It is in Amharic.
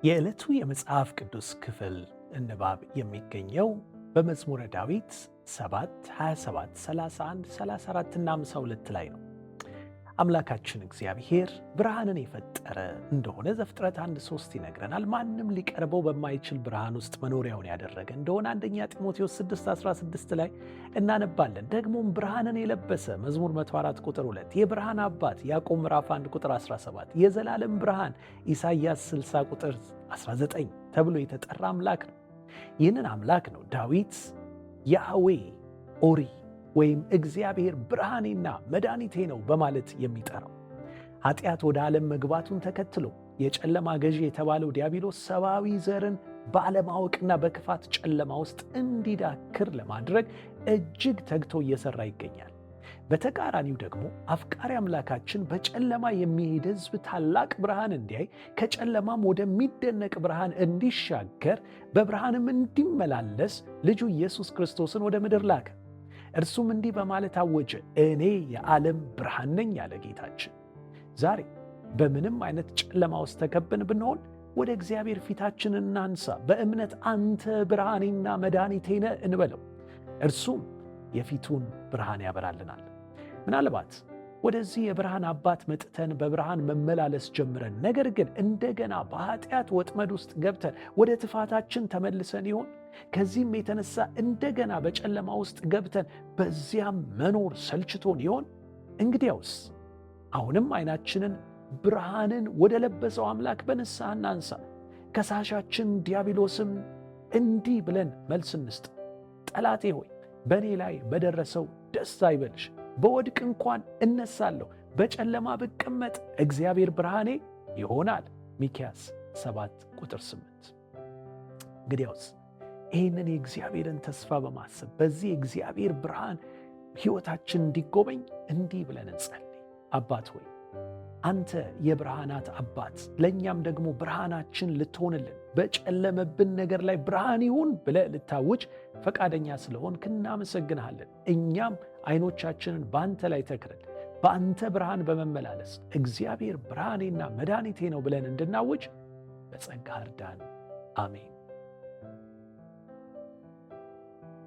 የዕለቱ የመጽሐፍ ቅዱስ ክፍል ንባብ የሚገኘው በመዝሙረ ዳዊት 7 27 31 34 እና 52 ላይ ነው። አምላካችን እግዚአብሔር ብርሃንን የፈጠረ እንደሆነ ዘፍጥረት 1:3 ይነግረናል። ማንም ሊቀርበው በማይችል ብርሃን ውስጥ መኖሪያውን ያደረገ እንደሆነ አንደኛ ጢሞቴዎስ 6:16 ላይ እናነባለን። ደግሞም ብርሃንን የለበሰ መዝሙር 104 ቁጥር 2 የብርሃን አባት ያዕቆብ ምዕራፍ 1 ቁጥር 17 የዘላለም ብርሃን ኢሳይያስ 60 ቁጥር 19 ተብሎ የተጠራ አምላክ ነው። ይህንን አምላክ ነው ዳዊት ያህዌ ኦሪ ወይም እግዚአብሔር ብርሃኔና መድኃኒቴ ነው በማለት የሚጠራው። ኃጢአት ወደ ዓለም መግባቱን ተከትሎ የጨለማ ገዢ የተባለው ዲያብሎስ ሰብአዊ ዘርን ባለማወቅና በክፋት ጨለማ ውስጥ እንዲዳክር ለማድረግ እጅግ ተግቶ እየሰራ ይገኛል። በተቃራኒው ደግሞ አፍቃሪ አምላካችን በጨለማ የሚሄድ ሕዝብ ታላቅ ብርሃን እንዲያይ ከጨለማም ወደሚደነቅ ብርሃን እንዲሻገር በብርሃንም እንዲመላለስ ልጁ ኢየሱስ ክርስቶስን ወደ ምድር ላከ። እርሱም እንዲህ በማለት አወጀ፣ እኔ የዓለም ብርሃን ነኝ ያለ ጌታችን። ዛሬ በምንም አይነት ጨለማ ውስጥ ተከበን ብንሆን ወደ እግዚአብሔር ፊታችንን እናንሳ። በእምነት አንተ ብርሃኔና መድኃኒቴ ነህ እንበለው። እርሱም የፊቱን ብርሃን ያበራልናል። ምናልባት ወደዚህ የብርሃን አባት መጥተን በብርሃን መመላለስ ጀምረን ነገር ግን እንደገና በኃጢአት ወጥመድ ውስጥ ገብተን ወደ ትፋታችን ተመልሰን ይሆን? ከዚህም የተነሳ እንደገና በጨለማ ውስጥ ገብተን በዚያም መኖር ሰልችቶን ይሆን? እንግዲያውስ አሁንም ዓይናችንን ብርሃንን ወደ ለበሰው አምላክ በንስሐ እናንሳ። ከሳሻችን ዲያብሎስም እንዲህ ብለን መልስ እንስጥ፣ ጠላቴ ሆይ በእኔ ላይ በደረሰው ደስ አይበልሽ። በወድቅ እንኳን እነሳለሁ፣ በጨለማ ብቀመጥ እግዚአብሔር ብርሃኔ ይሆናል። ሚክያስ 7 ቁጥር 8። እንግዲያውስ ይህንን የእግዚአብሔርን ተስፋ በማሰብ በዚህ እግዚአብሔር ብርሃን ሕይወታችን እንዲጎበኝ እንዲህ ብለን እንጸልይ። አባት ሆይ አንተ የብርሃናት አባት፣ ለእኛም ደግሞ ብርሃናችን ልትሆንልን በጨለመብን ነገር ላይ ብርሃን ይሁን ብለህ ልታውጅ ፈቃደኛ ስለሆንክ እናመሰግንሃለን። እኛም ዓይኖቻችንን በአንተ ላይ ተክረን በአንተ ብርሃን በመመላለስ እግዚአብሔር ብርሃኔና መድኃኒቴ ነው ብለን እንድናውጅ በጸጋ እርዳን። አሜን።